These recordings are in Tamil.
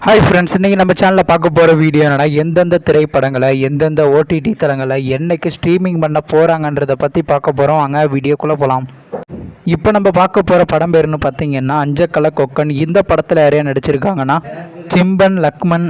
ஹாய் ஃப்ரெண்ட்ஸ், இன்றைக்கி நம்ம சேனலில் பார்க்க போகிற வீடியோ என்னன்னா, எந்தெந்த திரைப்படங்களை எந்தெந்த ஓடிடி தளங்களை என்னைக்கு ஸ்ட்ரீமிங் பண்ண போகிறாங்கன்றதை பற்றி பார்க்க போகிறோம். அங்கே வீடியோக்குள்ளே போகலாம். இப்போ நம்ம பார்க்க போகிற படம் பேருன்னு பார்த்தீங்கன்னா அஞ்சக்கலை கொக்கன். இந்த படத்தில் யாரையா நடிச்சிருக்காங்கன்னா சிம்பன், லக்மன்,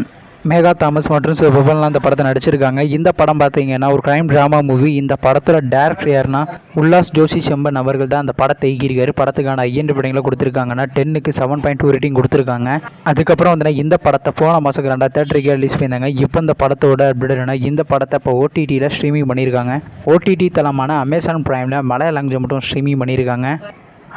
மேகா தாமஸ் மற்றும் சிவபெல்லாம் இந்த படத்தை நடிச்சிருக்காங்க. இந்த படம் பார்த்தீங்கன்னா ஒரு கிரைம் ட்ராமா மூவி. இந்த படத்தோட டேரக்டர் யாருன்னா உல்லாஸ் ஜோஷி செம்பன் அவர்கள் தான் அந்த படத்தை இயக்கியிருக்காரு. படத்துக்கான ஐஎன்டி கொடுத்துருக்காங்கன்னா 10க்கு 7.2 ரேட்டிங் கொடுத்துருக்காங்க. அதுக்கப்புறம் வந்து இந்த படத்தை போன மாதம் 2003 ரிலீஸ் பண்ணியிருந்தாங்க. இப்போ இந்த படத்தோட அப்டேட்னா இந்த படத்தை இப்போ ஓடிடியில் ஸ்ட்ரீமிங் பண்ணியிருக்காங்க. ஓடிடி தளமான அமேசான் பிரைமில் மலையாள லாங்குவேஜ் மட்டும் ஸ்ட்ரீமிங் பண்ணியிருக்காங்க.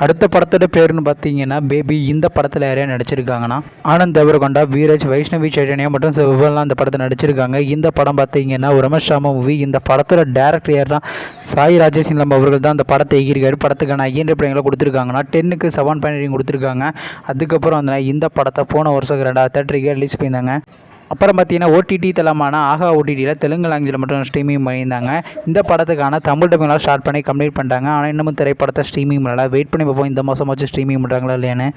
அடுத்த படத்தோட பேருன்னு பார்த்தீங்கன்னா பேபி. இந்த படத்தில் யாரையா நடிச்சிருக்காங்கன்னா ஆனந்த் தேவரகொண்டா, வீரஜ், வைஷ்ணவி சைதன்யா மற்றும் சிவபெல்லாம் இந்த படத்தை நடிச்சிருக்காங்க. இந்த படம் பார்த்தீங்கன்னா ஒரு ரமேஷ் ராம மூவி. இந்த படத்தோட டேரக்டர் யாருன்னா சாய் ராஜேஸ்லம் அவர்கள் தான் அந்த படத்தை இயக்கியிருக்காரு. படத்துக்கான ஐஎன்டி ரேட்டிங் கொடுத்துருக்காங்கன்னா 10க்கு 7.8 கொடுத்துருக்காங்க. அதுக்கப்புறம் வந்து இந்த படத்தை போன வருஷம் 2003 ரிலீஸ் பண்ணியிருந்தாங்க. அப்புறம் பார்த்தீங்கன்னா ஓடிடி தளமான ஆகா ஓடிடியில் தெலுங்கு லாங்குவேஜில் மட்டும் ஸ்ட்ரீமிங் பண்ணியிருந்தாங்க. இந்த படத்துக்கான தமிழ் டப்பிங்லாம் ஸ்டார்ட் பண்ணி கம்ப்ளீட் பண்ணிட்டாங்க. ஆனால் இன்னமும் திரைப்படத்தை ஸ்ட்ரீமிங் பண்ணல. வெயிட் பண்ணி பார்ப்போம் இந்த மாதம் வச்சு ஸ்ட்ரீமிங் பண்ணுறாங்களா இல்லையான்னு.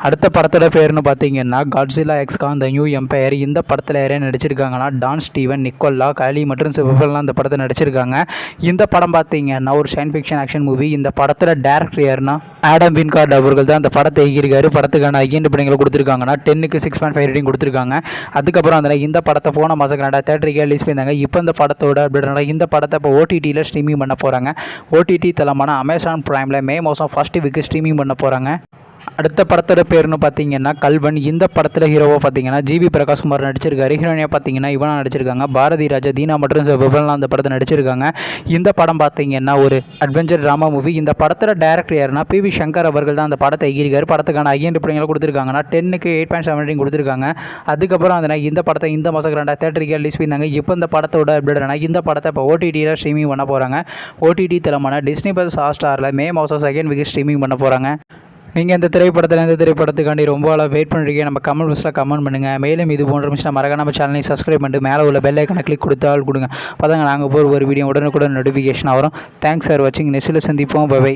அடுத்த படத்தோட பேருன்னு பார்த்தீங்கன்னா Godzilla x Kong the New Empire. இந்த படத்தில் யாரையா நடிச்சிருக்காங்கன்னா டான் ஸ்டீவன், நிக்கோலா, காலி மற்றும் சிவபெல்லாம் இந்த படத்தை நடிச்சிருக்காங்க. இந்த படம் பார்த்தீங்கன்னா ஒரு சயின்ஸ் ஃபிக்ஷன் ஆக்ஷன் மூவி. இந்த படத்தில் டேரக்டர் யாருன்னா ஆடம் வின்கார்ட் அவர்கள் தான் அந்த படத்தை இயக்கியிருக்காரு. படத்துக்கான ஐஎன்டி ரேட்டிங் கொடுத்துருக்காங்கன்னா 10க்கு 6.5 ரேட்டிங் கொடுத்துருக்காங்க. அதுக்கப்புறம் அதில் இந்த படத்தை போன மாதம் 2003 ரிலீஸ் பண்ணியிருந்தாங்க. இப்போ இந்த படத்தோட அப்டேட் இந்த படத்தை இப்போ ஓடிடியில் ஸ்ட்ரீமிங் பண்ண போகிறாங்க. ஓடிடி தளமான அமேசான் பிரைமில் மே மாதம் ஃபர்ஸ்ட் வீக்கு ஸ்ட்ரீமிங் பண்ண போகிறாங்க. அடுத்த படத்தோட பேருன்னு பார்த்தீங்கன்னா கல்வன். இந்த படத்தில் ஹீரோவாக பார்த்தீங்கன்னா ஜிவி பிரகாஷ்குமார் நடிச்சிருக்காரு. ஹீரோயினாக பார்த்தீங்கன்னா இவனா நடிச்சிருக்காங்க. பாரதி ராஜா, தீனா மற்றும் சிவபெல்லாம் அந்த படத்தை நடிச்சிருக்காங்க. இந்த படம் பார்த்தீங்கன்னா ஒரு அட்வென்ச்சர் ட்ராமா மூவி. இந்த படத்தோட டேரக்டர் யாருன்னா பி.வி. சங்கர் அவர்கள் தான் அந்த படத்தை இயக்கியிருக்காரு. படத்துக்கான ஐஎன்டி ரேட்டிங் கொடுத்துருக்காங்கன்னா 10க்கு 8.7 ரேட்டிங் கொடுத்துருக்காங்க. அதுக்கப்புறம் அந்த இந்த படத்தை இந்த மாதம் 2003 ரிலீஸ் பண்ணியிருந்தாங்க. இப்போ இந்த படத்தோட அப்டேட் இந்த படத்தை இப்போ ஓடிடியில் ஸ்ட்ரீமிங் பண்ண போகிறாங்க. ஓடிடி தளமான டிஸ்னி பிளஸ் ஹாட்ஸ்டாரில் மே மாதம் 2nd வீக் ஸ்ட்ரீமிங் பண்ண போகிறாங்க. நீங்கள் இந்த திரைப்படத்துக்காண்டி ரொம்ப வெயிட் பண்ணுறீங்க. நம்ம கமெண்ட் பாக்ஸில் கமெண்ட் பண்ணுங்கள். மேலும் இது போன்ற விஷயம் மறக்காம நம்ம சேனலை சப்ஸ்கிரைப் பண்ணிட்டு மேலே உள்ள பெல் ஐக்கனை கிளிக் கொடுத்தால் கொடுங்க. அப்போ நாங்கள் போகிற ஒரு வீடியோ உடனுக்குடன் நோட்டிஃபிகேஷன் வரும். தேங்க்ஸ் ஃபார் வாட்சிங். நெக்ஸ்ட்டில் சந்திப்போம். பை.